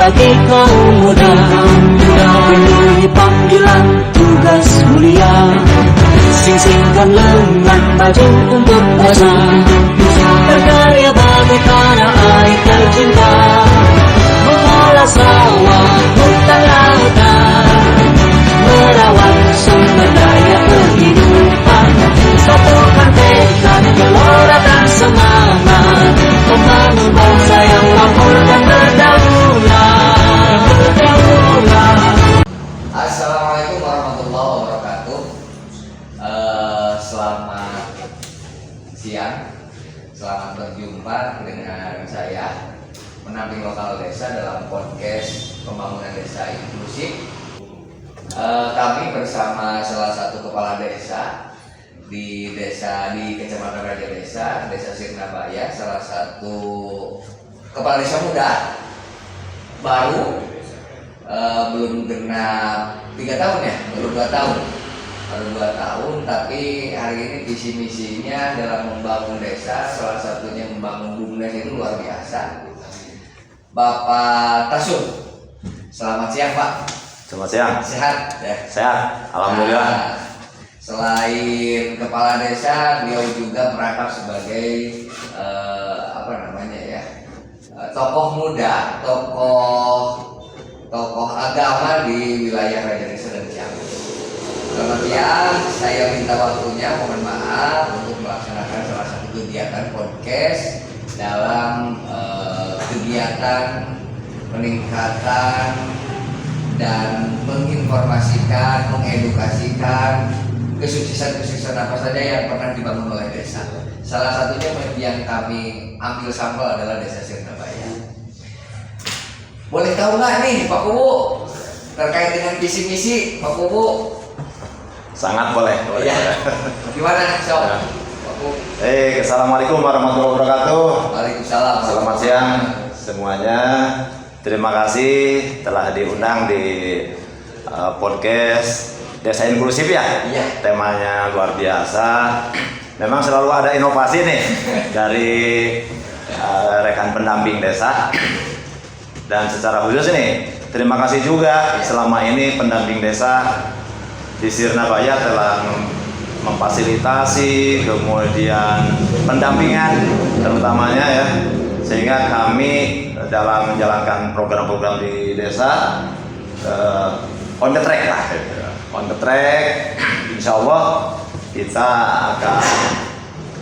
bagi kaum muda, penuhi panggilan tugas mulia, sing-singkan lengan baju untuk bangsa, berkarya bagi tanah air tercinta, mengolah sawah, hutan lautan, merawat sumber daya kehidupan, satukan tekad, gelora dan semangat, membangun bangsa yang makmur dan berdaulat. Assalamualaikum warahmatullahi wabarakatuh. Selamat siang, selamat berjumpa dengan saya, pendamping lokal desa dalam podcast pembangunan desa inklusif. Kami bersama salah satu kepala desa di Kecamatan Raja Desa Sirnabaya, salah satu kepala desa muda baru, belum genap 3 tahun ya, baru 2 tahun, tapi hari ini visi misinya dalam membangun desa, salah satunya membangun BUMDes itu luar biasa. Bapak Tasum, selamat siang Pak. Selamat siang. Sehat ya? Sehat, alhamdulillah. Selain kepala desa, beliau juga merangkap sebagai tokoh muda, tokoh agama di wilayah Raja Desa dan Ciamis. Selamat siang, saya minta waktunya, mohon maaf untuk melaksanakan salah satu kegiatan podcast dalam kegiatan peningkatan dan menginformasikan, mengedukasikan kesuksesan apa saja yang pernah dibangun oleh desa. Salah satunya yang kami ambil sampel adalah Desa Sirnabaya. Boleh tahu nggak nih Pak Kubu terkait dengan visi misi Pak Kubu? Sangat boleh. Ya. Gimana Sob? Ya. Pak Kubu. Assalamualaikum warahmatullahi wabarakatuh. Waalaikumsalam. Selamat siang semuanya. Terima kasih telah diundang di podcast Desa Inklusif ya. Iya. Temanya luar biasa. Memang selalu ada inovasi nih dari rekan pendamping desa. Dan secara khusus nih, terima kasih juga selama ini pendamping desa di Sirnabaya telah memfasilitasi, kemudian pendampingan terutamanya ya, sehingga kami dalam menjalankan program-program di desa on the track lah, on the track. Insya Allah kita akan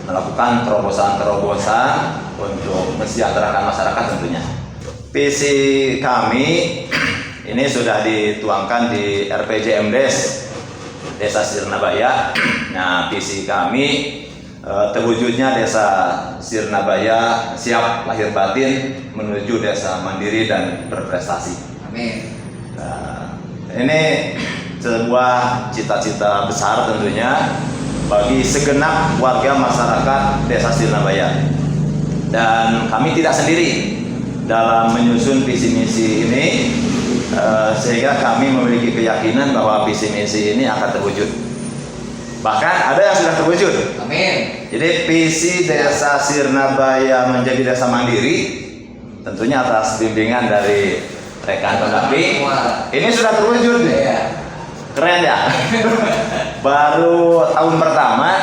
melakukan terobosan-terobosan untuk mensejahterakan masyarakat tentunya. Visi kami ini sudah dituangkan di RPJMdes Desa Sirnabaya. Nah, visi kami terwujudnya Desa Sirnabaya siap lahir batin menuju desa mandiri dan berprestasi. Amin. Nah, ini sebuah cita-cita besar tentunya bagi segenap warga masyarakat Desa Sirnabaya. Dan kami tidak sendiri dalam menyusun visi misi ini, sehingga kami memiliki keyakinan bahwa visi misi ini akan terwujud. Bahkan ada yang sudah terwujud. Amin. Jadi visi Desa Sirnabaya menjadi desa mandiri tentunya atas bimbingan dari rekan pendamping ini sudah terwujud. Ya. Keren ya. Baru tahun pertama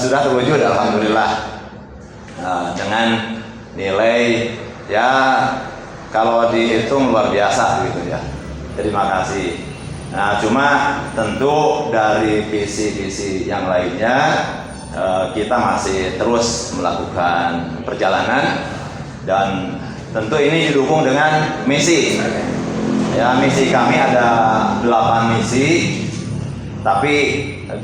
sudah terwujud, alhamdulillah. Dengan nilai ya kalau dihitung luar biasa gitu ya. Terima kasih. Nah, cuma tentu dari visi-visi yang lainnya kita masih terus melakukan perjalanan, dan tentu ini didukung dengan misi. Ya, misi kami ada 8 misi, tapi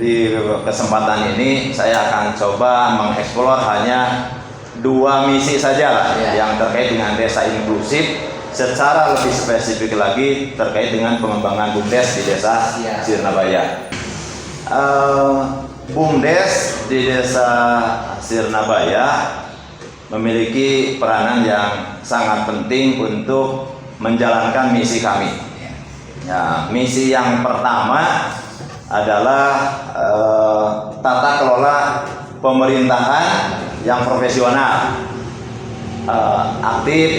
di kesempatan ini saya akan coba mengeksplor hanya 2 misi saja lah, yang terkait dengan desa inklusif, secara lebih spesifik lagi terkait dengan pengembangan BUMDes di Desa Sirnabaya. BUMDes di Desa Sirnabaya memiliki peranan yang sangat penting untuk menjalankan misi kami. Ya, misi yang pertama adalah tata kelola pemerintahan yang profesional. aktif,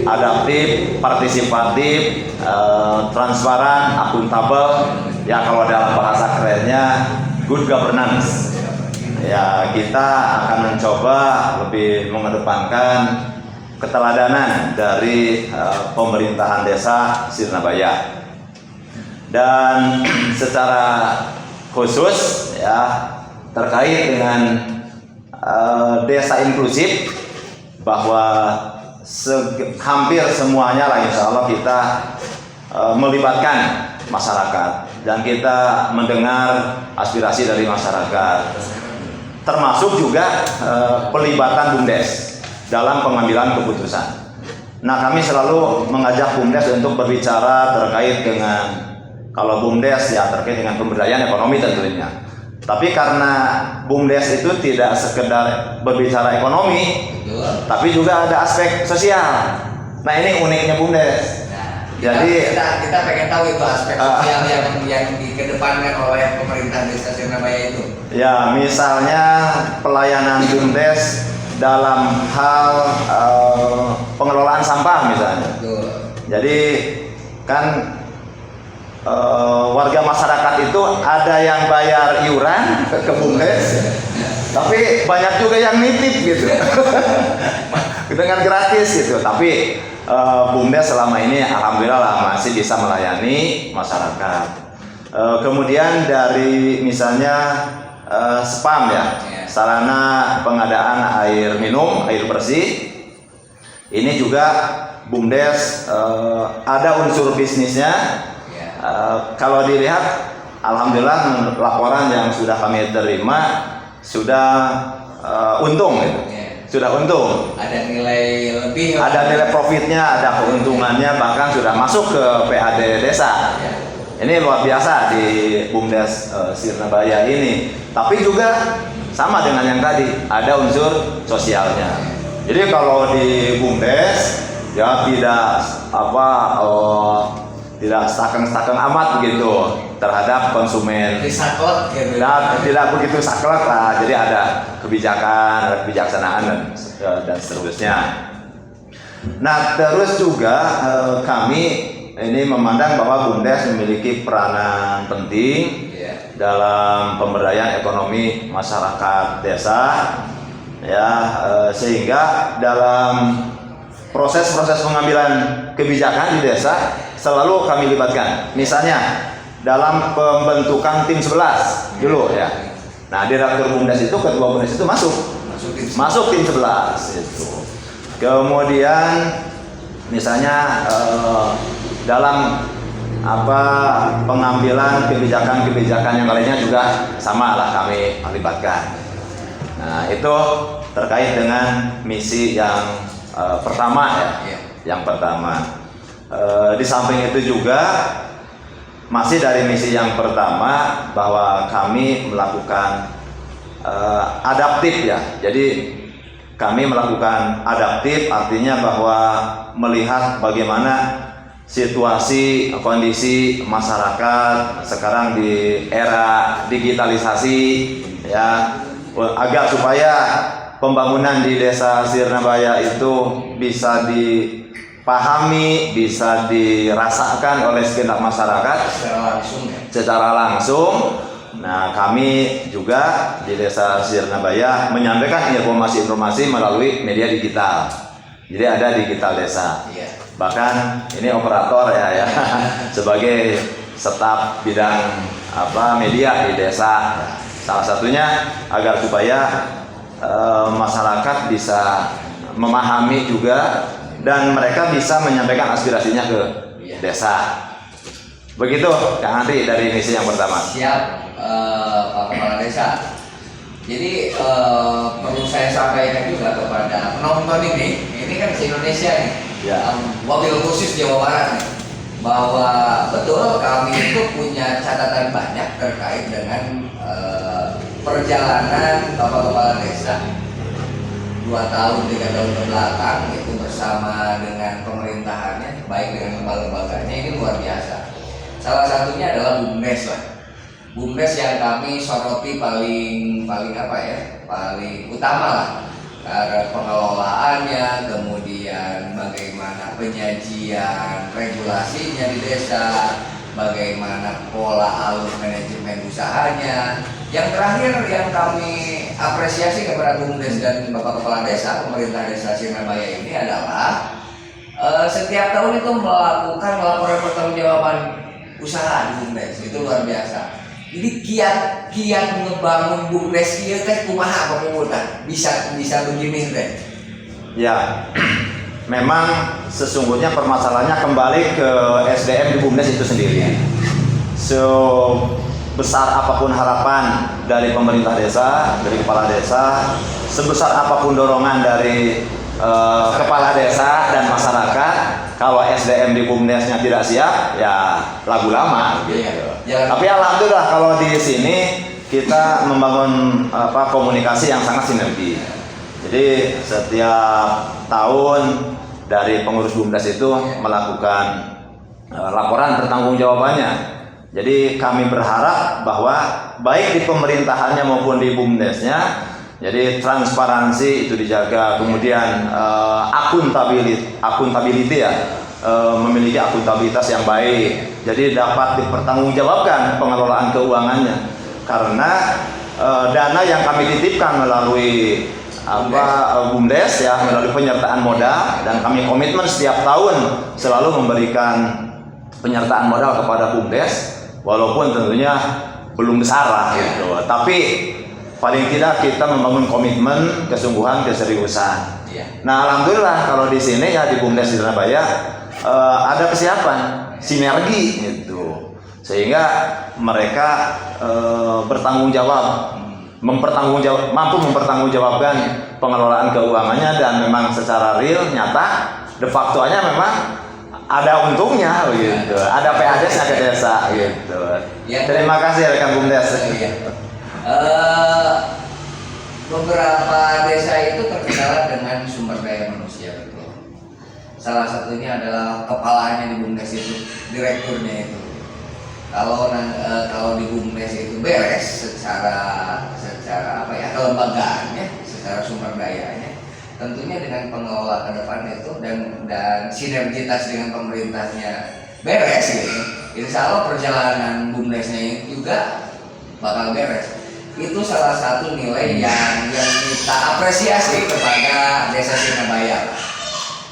adaptif, partisipatif, transparan, akuntabel. Ya kalau dalam bahasa kerennya good governance. Ya kita akan mencoba lebih mengedepankan keteladanan dari pemerintahan desa Sirnabaya. Dan secara khusus ya terkait dengan desa inklusif, bahwa hampir semuanya lah insya Allah kita melibatkan masyarakat dan kita mendengar aspirasi dari masyarakat, termasuk juga pelibatan BUMDes dalam pengambilan keputusan. Nah kami selalu mengajak BUMDes untuk berbicara terkait dengan, kalau BUMDes ya terkait dengan pemberdayaan ekonomi tentunya. Tapi karena BUMDes itu tidak sekedar berbicara ekonomi, tapi juga ada aspek sosial. Nah ini uniknya BUMDes. Nah, Jadi kita pengen tahu itu aspek sosial yang dikedepankan oleh pemerintah desa Sirnabaya itu. Ya misalnya pelayanan BUMDes dalam hal pengelolaan sampah misalnya. Betul. Jadi kan warga masyarakat itu ada yang bayar iuran ke BUMDes, tapi banyak juga yang nitip gitu dengan gratis gitu. Tapi BUMDes selama ini alhamdulillah lah masih bisa melayani masyarakat. Kemudian dari misalnya SPAM ya, sarana pengadaan air minum, air bersih, ini juga BUMDes ada unsur bisnisnya. Kalau dilihat, alhamdulillah laporan yang sudah kami terima sudah untung, gitu. Sudah untung. Ada nilai lebih. Ada nilai profitnya, ada keuntungannya, bahkan sudah masuk ke PAD desa. Ini luar biasa di BUMDes Sirnabaya ini. Tapi juga sama dengan yang tadi, ada unsur sosialnya. Jadi kalau di BUMDes ya tidak stakeng-stakeng amat begitu terhadap konsumen. Saklek gitu. Nah, tidak begitu saklek lah. Jadi ada kebijakan, ada kebijaksanaan dan seterusnya. Nah, terus juga kami ini memandang bahwa BUMDes memiliki peranan penting dalam pemberdayaan ekonomi masyarakat desa, ya sehingga dalam proses-proses pengambilan kebijakan di desa selalu kami libatkan. Misalnya dalam pembentukan tim 11 dulu ya. Nah, direktur BUMDes itu, ketua BUMDes itu masuk tim 11 itu. Kemudian misalnya dalam pengambilan kebijakan-kebijakan yang lainnya juga sama lah kami libatkan. Nah, itu terkait dengan misi yang pertama ya. Yang pertama. Di samping itu juga masih dari misi yang pertama bahwa kami melakukan adaptif ya. Jadi kami melakukan adaptif artinya bahwa melihat bagaimana situasi kondisi masyarakat sekarang di era digitalisasi ya, agar supaya pembangunan di desa Sirnabaya itu bisa dipahami, bisa dirasakan oleh segenap masyarakat secara langsung. Nah, kami juga di desa Sirnabaya menyampaikan informasi-informasi melalui media digital. Jadi ada digital desa. Bahkan ini operator ya sebagai staf bidang media di desa. Salah satunya agar supaya masyarakat bisa memahami juga dan mereka bisa menyampaikan aspirasinya ke desa. Begitu Kang Andri dari misi yang pertama. Siap Pak Kepala Desa. Jadi perlu saya sampaikan juga kepada penonton ini kan se-Indonesia nih, wabil khusus Jawa Barat nih, bahwa betul kami itu punya catatan banyak terkait dengan perjalanan Bapak Kepala Desa 2 tahun 3 tahun ke belakang itu bersama dengan pemerintahannya, baik dengan lembaga-lembaganya, ini luar biasa. Salah satunya adalah BUMDes lah. BUMDes yang kami soroti paling utama lah pengelolaannya, kemudian bagaimana penyajian regulasinya di desa, bagaimana pola alur manajemen usahanya. Yang terakhir yang kami apresiasi kepada BUMDes dan Bapak Kepala Desa, pemerintah Desa Sirnabaya ini adalah setiap tahun itu melakukan laporan pertanggungjawaban usaha di BUMDes. Itu luar biasa. Jadi kiat ngebangun BUMDes ieu teh kumaha pemumutan bisa begini teh. Ya, memang sesungguhnya permasalahannya kembali ke SDM di BUMDes itu sendiri. Sebesar apapun harapan dari pemerintah desa, dari kepala desa, sebesar apapun dorongan dari kepala desa dan masyarakat, kalau SDM di BUMDesnya tidak siap, ya lagu lama. Gitu. Tapi alhamdulillah kalau di sini kita membangun komunikasi yang sangat sinergi. Jadi setiap tahun dari pengurus BUMDes itu melakukan laporan pertanggungjawabannya. Jadi kami berharap bahwa baik di pemerintahannya maupun di BUMDesnya, jadi transparansi itu dijaga, kemudian akuntability ya, memiliki akuntabilitas yang baik. Jadi dapat dipertanggungjawabkan pengelolaan keuangannya. Karena dana yang kami titipkan melalui BUMDes ya, melalui penyertaan modal, dan kami komitmen setiap tahun selalu memberikan penyertaan modal kepada BUMDes, walaupun tentunya belum besar lah gitu. Tapi paling tidak kita membangun komitmen, kesungguhan, keseriusan. Nah, alhamdulillah kalau di sini ya di BUMDes di Surabaya ada kesiapan, sinergi gitu. Sehingga mereka bertanggung jawab, mampu mempertanggungjawabkan pengelolaan keuangannya, dan memang secara real, nyata, de facto-nya memang ada untungnya gitu. Ada PADes-nya ke desa gitu. Ya, terima kasih rekan BUMDes. Beberapa desa itu terkendala dengan sumber daya manusia, betul. Salah satunya adalah kepalanya di BUMDes itu, direkturnya itu. Kalau di BUMDes itu beres secara kelembagaannya, secara sumber dayanya, tentunya dengan pengelola ke depan itu dan sinergitas dengan pemerintahnya beres gitu. Insya Allah perjalanan BUMDesnya juga bakal beres. Itu salah satu nilai yang kita apresiasi kepada Desa Sirnabaya.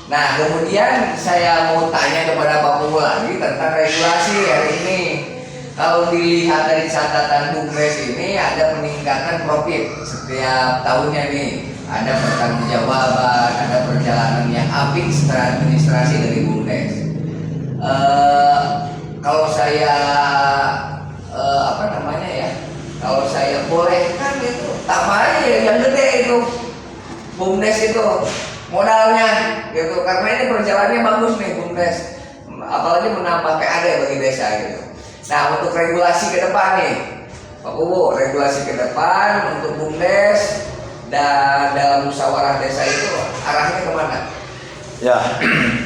Nah, kemudian saya mau tanya kepada Pak Punggu lagi tentang regulasi hari ini. Kalau dilihat dari catatan BUMDes ini ada peningkatan profit setiap tahunnya nih. Ada pertanggungjawaban, ada perjalanan yang apik secara administrasi dari BUMDes. Kalau saya kalau saya bolehkan itu tambah aja yang gede itu BUMDes itu modalnya gitu, karena ini perjalanannya bagus nih BUMDes, apalagi menambah PAD bagi desa gitu. Nah, untuk regulasi ke depan nih Pak Kubu, regulasi ke depan untuk BUMDes dan dalam musyawarah desa itu arahnya kemana? Ya,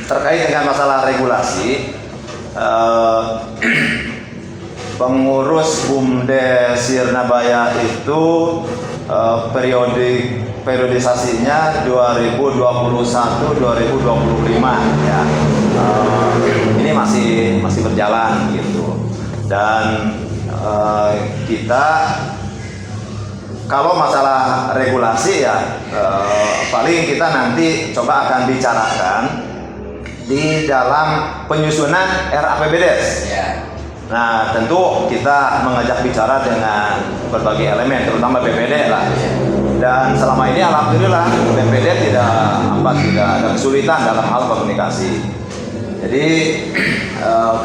terkait dengan masalah regulasi, pengurus BUMDes Sirnabaya itu periodisasinya 2021-2025 ya. Ini masih berjalan gitu. Dan kita kalau masalah regulasi ya paling kita nanti coba akan bicarakan di dalam penyusunan RAPBDes. Ya. Nah, tentu kita mengajak bicara dengan berbagai elemen, terutama BPD lah. Dan selama ini alhamdulillah BPD tidak ada kesulitan dalam hal komunikasi. Jadi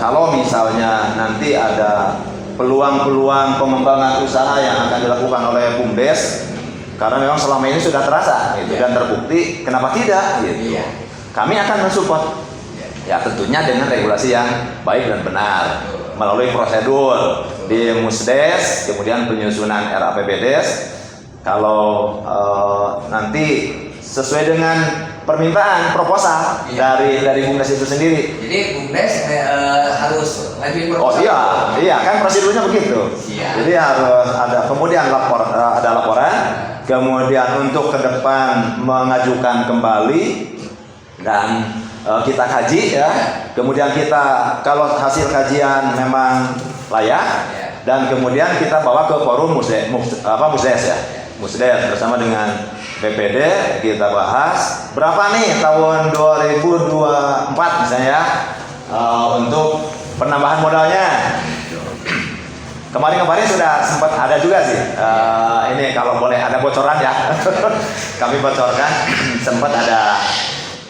kalau misalnya nanti ada peluang-peluang pengembangan usaha yang akan dilakukan oleh BUMDes, karena memang selama ini sudah terasa gitu, dan terbukti, kenapa tidak gitu. Kami akan mensupport. Ya, tentunya dengan regulasi yang baik dan benar, melalui prosedur di Musdes, kemudian penyusunan RAPBDes. Kalau nanti sesuai dengan permintaan proposal dari BUMDes itu sendiri. Jadi BUMDes harus ngajuin proposal. Oh iya kan prosedurnya begitu. Iya. Jadi harus ada, kemudian ada laporan, kemudian untuk ke depan mengajukan kembali dan kita kaji ya. Kemudian kita kalau hasil kajian memang layak dan kemudian kita bawa ke forum Musdes ya. Musdes bersama dengan BPD kita bahas berapa nih tahun 2024 misalnya ya, untuk penambahan modalnya. Kemarin sudah sempat ada juga sih, ini kalau boleh ada bocoran ya, kami bocorkan sempat ada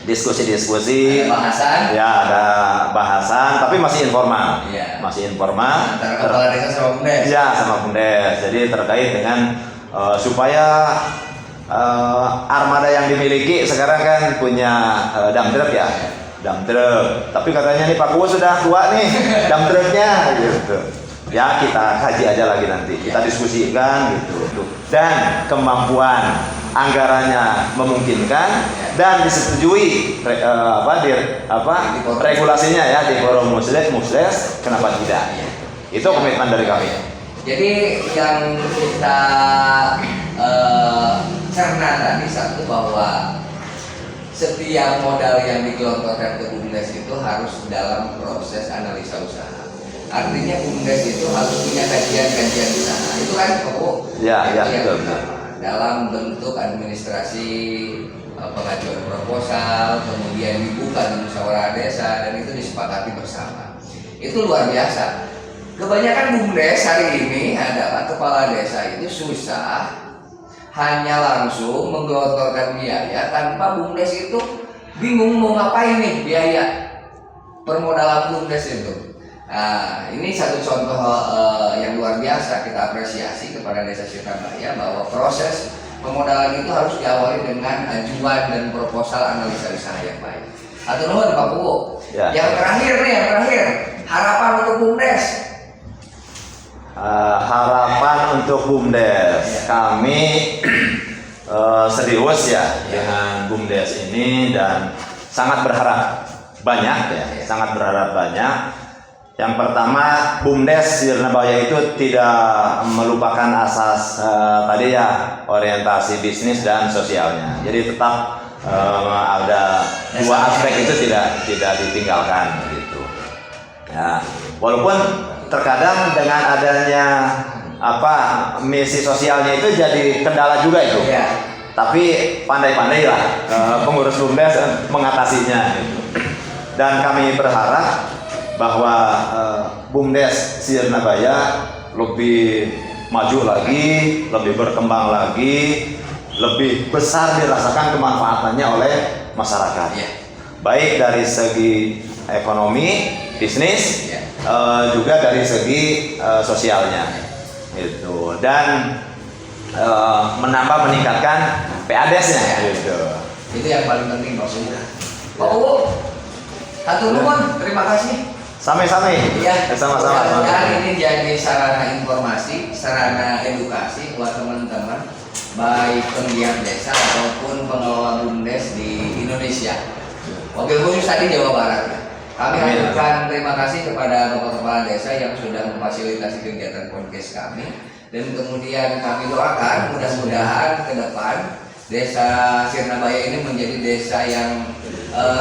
diskusi-diskusi, bahasan, ya ada bahasan, tapi masih informal, masih informal. Antara kepala desa sama Bumdes. Ya sama Bumdes, jadi terkait dengan supaya armada yang dimiliki sekarang kan punya dump truck ya, dump truck. Tapi katanya nih Pak Kuwo sudah tua nih dump trucknya gitu. Ya kita kaji aja lagi nanti, kita diskusikan gitu. Dan kemampuan anggarannya memungkinkan dan disetujui regulasinya ya di forum Musdes, kenapa tidak? Itu komitmen dari kami. Jadi yang kita cerna tadi satu bahwa setiap modal yang digelontorkan ke Bumdes itu harus dalam proses analisa usaha. Artinya Bumdes itu harus punya kajian-kajian usaha. Itu kan pokok. Betul. Dalam bentuk administrasi pengajuan proposal, kemudian dibuka di musyawarah desa dan itu disepakati bersama. Itu luar biasa. Kebanyakan Bumdes hari ini adalah kepala desa itu susah hanya langsung menggelontorkan biaya tanpa Bumdes itu bingung mau ngapain nih biaya permodalan Bumdes itu. Nah, ini satu contoh yang luar biasa kita apresiasi kepada Desa Sirnabaya bahwa proses pemodalan itu harus diawali dengan ajuan dan proposal analisa usaha yang baik. Atau nuhun Pak Kuwo. Yang terakhir, harapan untuk Bumdes. Harapan untuk Bumdes, kami serius ya dengan Bumdes ini dan sangat berharap banyak ya, sangat berharap banyak. Yang pertama, Bumdes Sirnabaya itu tidak melupakan asas tadi ya, orientasi bisnis dan sosialnya. Jadi tetap ada dua aspek itu tidak ditinggalkan gitu. Ya, walaupun terkadang dengan adanya misi sosialnya itu jadi kendala juga itu. Tapi pandai-pandailah pengurus Bumdes mengatasinya gitu. Dan kami berharap bahwa Bumdes Sirnabaya lebih maju lagi, lebih berkembang lagi, lebih besar dirasakan kemanfaatannya oleh masyarakat. Baik dari segi ekonomi, bisnis, juga dari segi sosialnya. Gitu. Dan meningkatkan PADES-nya gitu. Itu yang paling penting maksudnya. Pak Kuwo, hatur nuhun, terima kasih. Sama-sama ya. Sama-sama. Mudah-mudahan ini jadi sarana informasi, sarana edukasi buat teman-teman baik penggiat desa ataupun pengelola Bumdes di Indonesia. Oke, khusus tadi Jawa Barat ya. Kami haturkan terima kasih kepada Bapak Kepala Desa yang sudah memfasilitasi kegiatan podcast kami dan kemudian kami doakan mudah-mudahan ke depan Desa Sirnabaya ini menjadi desa yang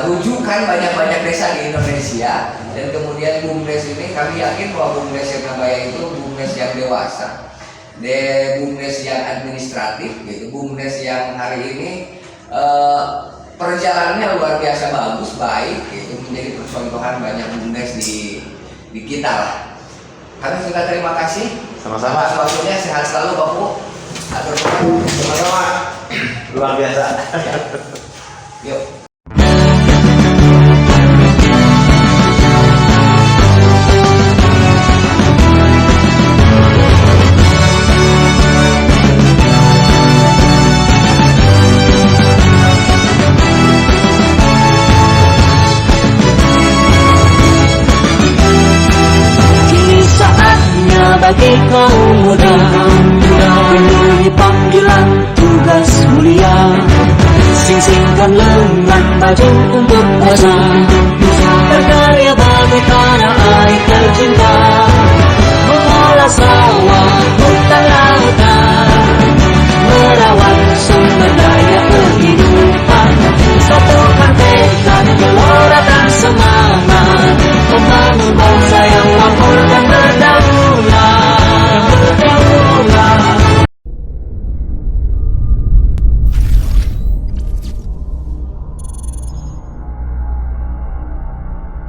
rujukan banyak-banyak desa di Indonesia dan kemudian Bumdes ini kami yakin bahwa Bumdes Sirnabaya itu Bumdes yang dewasa, Bumdes yang administratif, gitu, Bumdes yang hari ini perjalanannya luar biasa bagus, baik, gitu, menjadi percontohan banyak Bumdes di kita lah. Kami juga terima kasih. Sama-sama. Atas waktunya, sehat selalu Pak Kuwo. Atur nuhun. Sama-sama. Luar biasa. Yuk. Bagi kaum muda penuhi panggilan tugas mulia, sing-singkan lengan baju